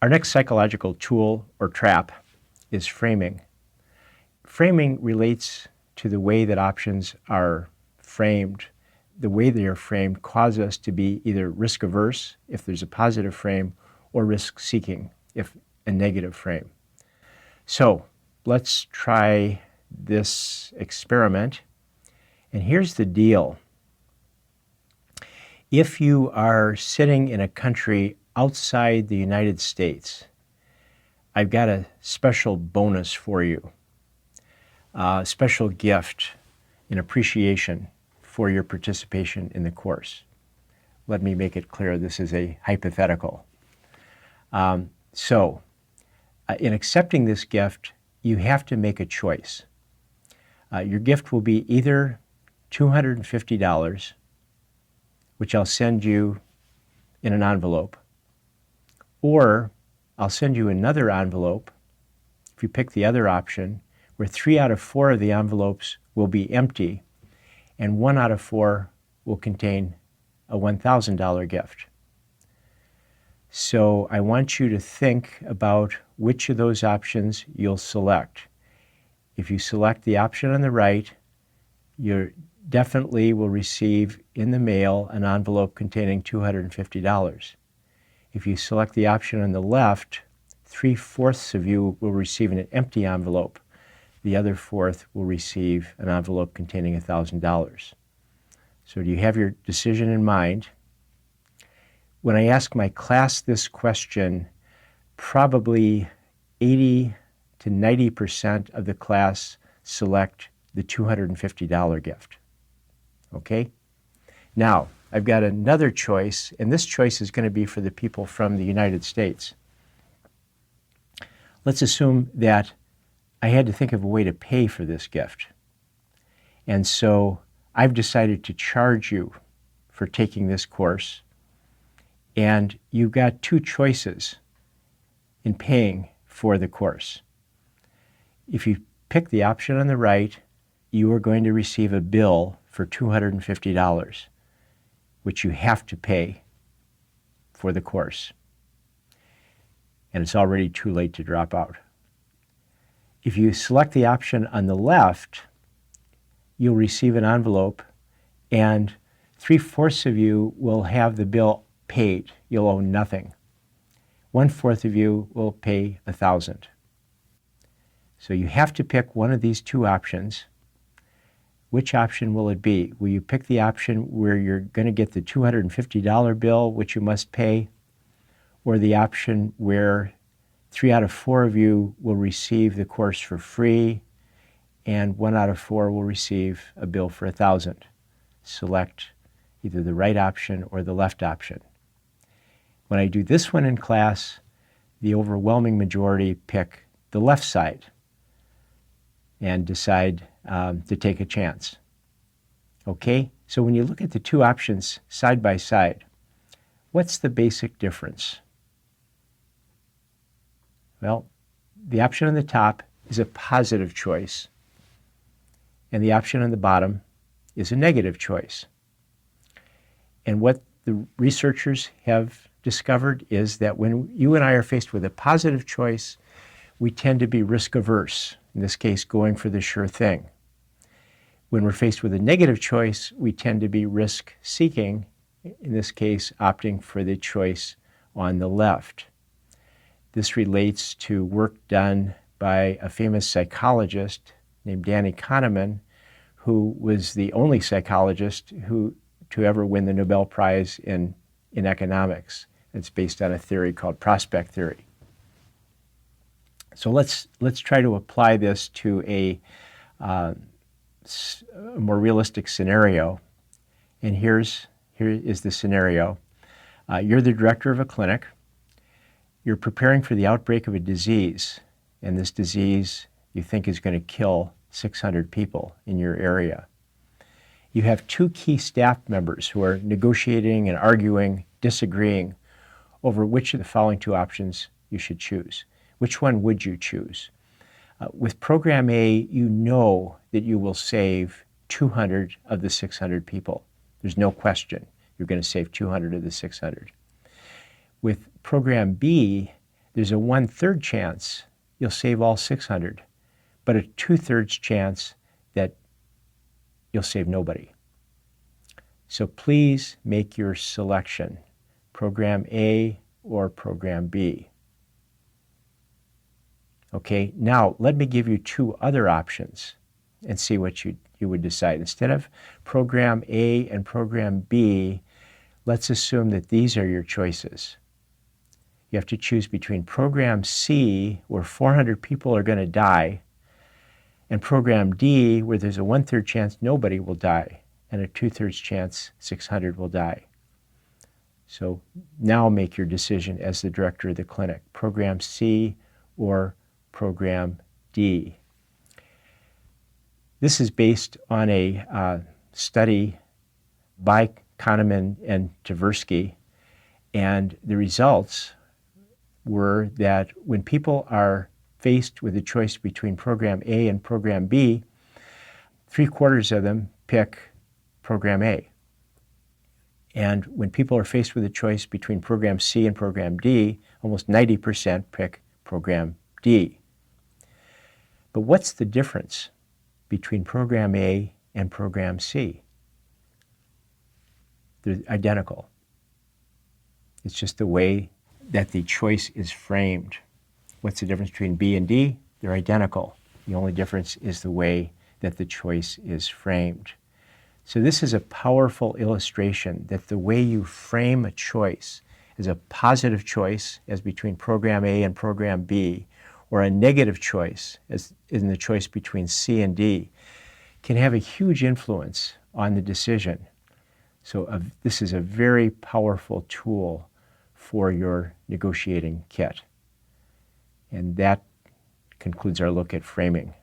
Our next psychological tool or trap is framing. Framing relates to the way that options are framed. The way they are framed causes us to be either risk-averse, if there's a positive frame, or risk-seeking, if a negative frame. So let's try this experiment. And here's the deal. If you are sitting in a country outside the United States, I've got a special bonus for you, a special gift in appreciation for your participation in the course. Let me make it clear, this is a hypothetical. In accepting this gift, you have to make a choice. Your gift will be either $250, which I'll send you in an envelope, or I'll send you another envelope, if you pick the other option, where 3 out of 4 of the envelopes will be empty, and 1 out of 4 will contain a $1,000 gift. So I want you to think about which of those options you'll select. If you select the option on the right, you definitely will receive in the mail an envelope containing $250. If you select the option on the left, 3/4 of you will receive an empty envelope. The other 1/4 will receive an envelope containing $1,000. So do you have your decision in mind? When I ask my class this question, probably 80 to 90% of the class select the $250 gift. Okay? Now, I've got another choice, and this choice is going to be for the people from the United States. Let's assume that I had to think of a way to pay for this gift. And so I've decided to charge you for taking this course. And you've got 2 choices in paying for the course. If you pick the option on the right, you are going to receive a bill for $250, which you have to pay for the course. And it's already too late to drop out. If you select the option on the left, you'll receive an envelope, and 3/4 of you will have the bill paid. You'll owe nothing. 1/4 of you will pay $1,000. So you have to pick one of these 2 options. Which option will it be? Will you pick the option where you're going to get the $250 bill, which you must pay, or the option where 3 out of 4 of you will receive the course for free, and 1 out of 4 will receive a bill for $1,000? Select either the right option or the left option. When I do this one in class, the overwhelming majority pick the left side and decide to take a chance. Okay? So when you look at the 2 options side by side, what's the basic difference? Well, the option on the top is a positive choice, and the option on the bottom is a negative choice. And what the researchers have discovered is that when you and I are faced with a positive choice, we tend to be risk-averse, in this case, going for the sure thing. When we're faced with a negative choice, we tend to be risk-seeking, in this case, opting for the choice on the left. This relates to work done by a famous psychologist named Danny Kahneman, who was the only psychologist to ever win the Nobel Prize in economics. It's based on a theory called prospect theory. So let's try to apply this to a more realistic scenario. And here is the scenario. You're the director of a clinic. You're preparing for the outbreak of a disease, and this disease you think is going to kill 600 people in your area. You have 2 key staff members who are negotiating and arguing, disagreeing over which of the following 2 options you should choose. Which one would you choose? With Program A, you know that you will save 200 of the 600 people. There's no question you're going to save 200 of the 600. With Program B, there's a 1/3 chance you'll save all 600, but a 2/3 chance that you'll save nobody. So please make your selection, program A or program B. Okay, now let me give you two other options and see what you would decide. Instead of program A and program B, let's assume that these are your choices. You have to choose between program C, where 400 people are going to die, and program D, where there's a 1/3 chance nobody will die and a 2/3 chance 600 will die. So now make your decision as the director of the clinic, program C or program D. This is based on a study by Kahneman and Tversky, and the results were that when people are faced with a choice between program A and program B, 3/4 of them pick program A. And when people are faced with a choice between program C and program D, almost 90% pick program D. But what's the difference between program A and program C? They're identical. It's just the way that the choice is framed. What's the difference between B and D? They're identical. The only difference is the way that the choice is framed. So this is a powerful illustration that the way you frame a choice as a positive choice, as between program A and program B, or a negative choice, as in the choice between C and D, can have a huge influence on the decision. So this is a very powerful tool for your negotiating kit. And that concludes our look at framing.